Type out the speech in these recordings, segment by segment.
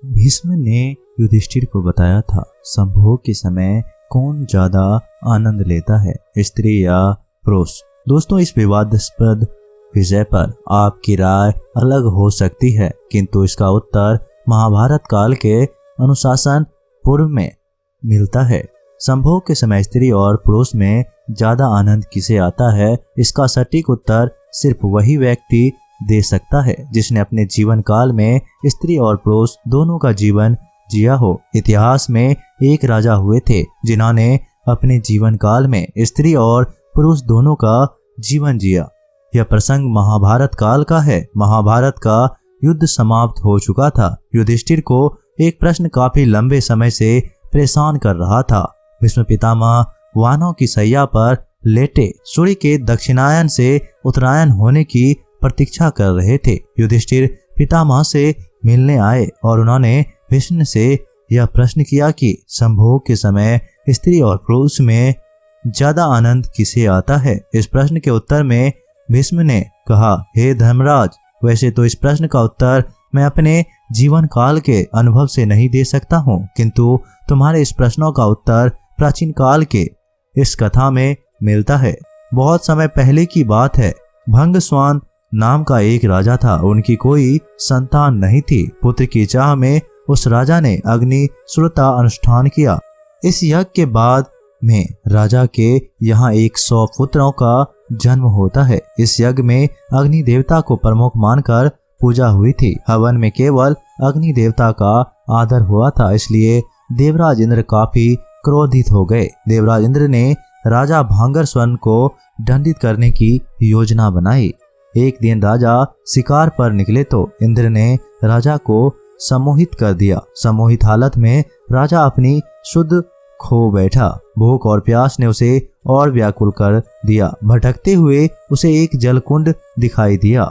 भीष्म ने युधिष्ठिर को बताया था, संभोग के समय कौन ज्यादा आनंद लेता है, स्त्री या पुरुष। दोस्तों, इस विवादास्पद विषय पर आपकी राय अलग हो सकती है, किंतु इसका उत्तर महाभारत काल के अनुशासन पूर्व में मिलता है। संभोग के समय स्त्री और पुरुष में ज्यादा आनंद किसे आता है, इसका सटीक उत्तर सिर्फ वही व्यक्ति दे सकता है जिसने अपने जीवन काल में स्त्री और पुरुष दोनों का जीवन जिया हो। इतिहास में एक राजा हुए थे जिन्होंने अपने जीवन काल में स्त्री और पुरुष दोनों का जीवन जिया। यह प्रसंग महाभारत काल का है। महाभारत का युद्ध समाप्त हो चुका था। युधिष्ठिर को एक प्रश्न काफी लंबे समय से परेशान कर रहा था। भीष्म पितामह वानों की सैया पर लेटे सूर्य के दक्षिणायन से उत्तरायण होने की प्रतीक्षा कर रहे थे। युधिष्ठिर पितामह से मिलने आए और उन्होंने भीष्म से यह प्रश्न किया कि संभोग के समय स्त्री और पुरुष में ज्यादा आनंद किसे आता है। इस प्रश्न के उत्तर में भीष्म ने कहा, हे धर्मराज, वैसे तो इस प्रश्न का उत्तर मैं अपने जीवन काल के अनुभव से नहीं दे सकता हूँ, किंतु तुम्हारे इस प्रश्नों का उत्तर प्राचीन काल के इस कथा में मिलता है। बहुत समय पहले की बात है। भंगस्वान नाम का एक राजा था। उनकी कोई संतान नहीं थी। पुत्र की चाह में उस राजा ने अग्नि श्रुता अनुष्ठान किया। इस यज्ञ के बाद में राजा के यहाँ 100 पुत्रों का जन्म होता है। इस यज्ञ में अग्नि देवता को प्रमुख मानकर पूजा हुई थी। हवन में केवल अग्नि देवता का आदर हुआ था, इसलिए देवराज इंद्र काफी क्रोधित हो गए। देवराज इंद्र ने राजा भांगरस्वन को दंडित करने की योजना बनाई। एक दिन राजा शिकार पर निकले तो इंद्र ने राजा को सम्मोहित कर दिया। सम्मोहित हालत में राजा अपनी शुद्ध खो बैठा। भूख और प्यास ने उसे और व्याकुल कर दिया। भटकते हुए उसे एक जलकुंड दिखाई दिया।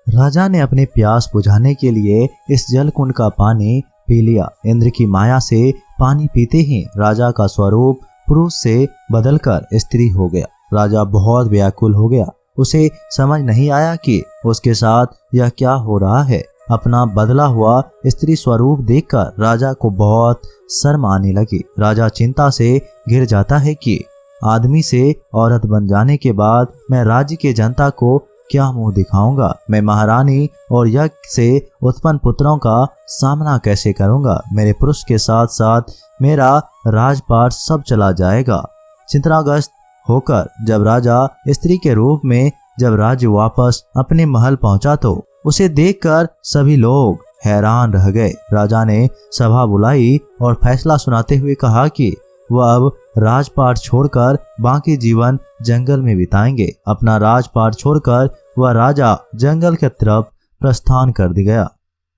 राजा ने अपने प्यास बुझाने के लिए इस जलकुंड का पानी पी लिया। इंद्र की माया से पानी पीते ही राजा का स्वरूप पुरुष से बदलकर स्त्री हो गया। राजा बहुत व्याकुल हो गया। उसे समझ नहीं आया कि उसके साथ यह क्या हो रहा है। अपना बदला हुआ स्त्री स्वरूप देखकर राजा को बहुत शर्म आने लगी। राजा चिंता से घिर जाता है कि आदमी से औरत बन जाने के बाद मैं राज्य के जनता को क्या मुंह दिखाऊंगा। मैं महारानी और यज्ञ से उत्पन्न पुत्रों का सामना कैसे करूंगा। मेरे पुरुष के साथ साथ मेरा राजपाट सब चला जाएगा। चिंताग्रस्त होकर जब राजा स्त्री के रूप में जब राज्य वापस अपने महल पहुंचा तो उसे देखकर सभी लोग हैरान रह गए। राजा ने सभा बुलाई और फैसला सुनाते हुए कहा कि वह अब राजपाट छोड़कर बाकी जीवन जंगल में बिताएंगे। अपना राजपाट छोड़कर वह राजा जंगल की तरफ प्रस्थान कर गया।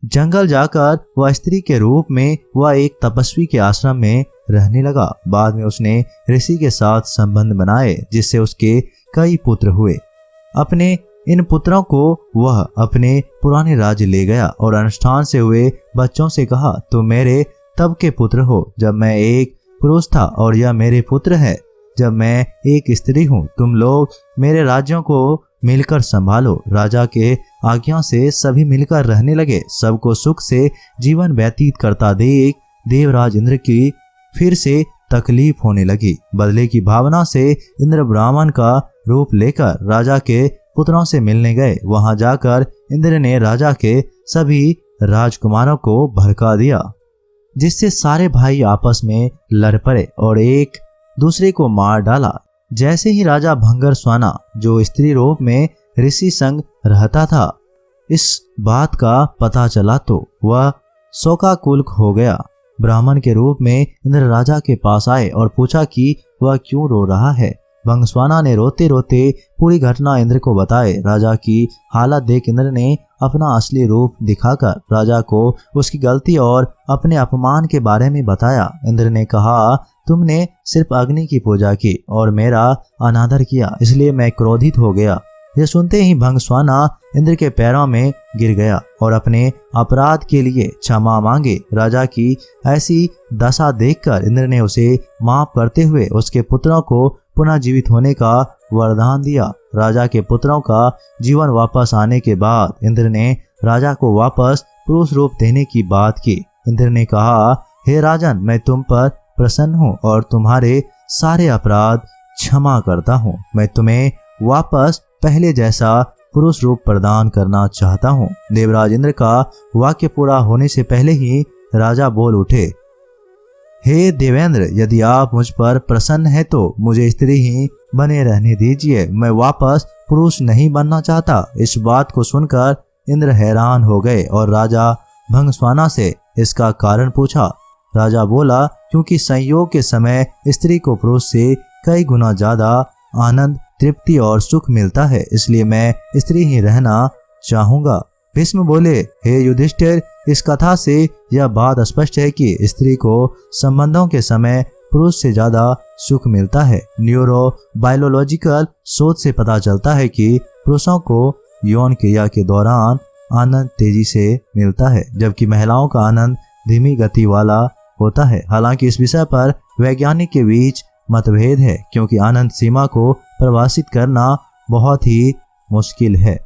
जंगल जाकर वह स्त्री के रूप में वह एक तपस्वी के आश्रम में रहने लगा। बाद में उसने ऋषि के साथ संबंध बनाए, जिससे उसके कई पुत्र हुए। अपने इन पुत्रों को वह अपने पुराने राज्य ले गया और अनुष्ठान से हुए बच्चों से कहा, तुम मेरे तब के पुत्र हो जब मैं एक पुरुष था, और यह मेरे पुत्र है जब मैं एक स्त्री हूँ। तुम लोग मेरे राज्यों को मिलकर संभालो। राजा के आज्ञा से सभी मिलकर रहने लगे। सबको सुख से जीवन व्यतीत करता देख देवराज इंद्र की फिर से तकलीफ होने लगी। बदले की भावना से इंद्र ब्राह्मण का रूप लेकर राजा के पुत्रों से मिलने गए। वहां जाकर इंद्र ने राजा के सभी राजकुमारों को भड़का दिया, जिससे सारे भाई आपस में लड़ पड़े और एक दूसरे को मार डाला। जैसे ही राजा भंगरस्वाना, जो स्त्री रूप में ऋषि संग रहता था, इस बात का पता चला तो वह शोकाकुल हो गया। ब्राह्मण के रूप में इंद्र राजा के पास आए और पूछा कि वह क्यों रो रहा है। भंगस्वाना ने रोते रोते पूरी घटना इंद्र को बताए। राजा की हालत देख इंद्र ने अपना असली रूप दिखाकर राजा को उसकी गलती और अपने अपमान के बारे में बताया। इंद्र ने कहा, तुमने सिर्फ अग्नि की पूजा की और मेरा अनादर किया, इसलिए मैं क्रोधित हो गया। यह सुनते ही भंगस्वाना इंद्र के पैरों में गिर गया और अपने अपराध के लिए क्षमा मांगे। राजा की ऐसी दशा देखकर इंद्र ने उसे माफ करते हुए उसके पुत्रों को पुनः जीवित होने का वरदान दिया। राजा के पुत्रों का जीवन वापस आने के बाद इंद्र ने राजा को वापस पुरुष रूप देने की बात की। इंद्र ने कहा, हे राजन, मैं तुम पर प्रसन्न हूँ और तुम्हारे सारे अपराध क्षमा करता हूँ। मैं तुम्हें वापस पहले जैसा पुरुष रूप प्रदान करना चाहता हूँ। देवराज इंद्र का वाक्य पूरा होने से पहले ही राजा बोल उठे, हे देवेंद्र, यदि आप मुझ पर प्रसन्न हैं तो मुझे स्त्री ही बने रहने दीजिए। मैं वापस पुरुष नहीं बनना चाहता। इस बात को सुनकर इंद्र हैरान हो गए और राजा भंगस्वाना से इसका कारण पूछा। राजा बोला, क्योंकि संयोग के समय स्त्री को पुरुष से कई गुना ज्यादा आनंद, तृप्ति और सुख मिलता है, इसलिए मैं स्त्री ही रहना चाहूंगा। भीष्म बोले, हे युधिष्ठिर, इस कथा से यह बात स्पष्ट है कि स्त्री को संबंधों के समय पुरुष से ज्यादा सुख मिलता है। न्यूरो बायोलॉजिकल सोच से पता चलता है कि पुरुषों को यौन क्रिया के दौरान आनंद तेजी से मिलता है, जबकि महिलाओं का आनंद धीमी गति वाला होता है। हालांकि इस विषय पर वैज्ञानिक के बीच मतभेद है, क्योंकि आनंद सीमा को परिभाषित करना बहुत ही मुश्किल है।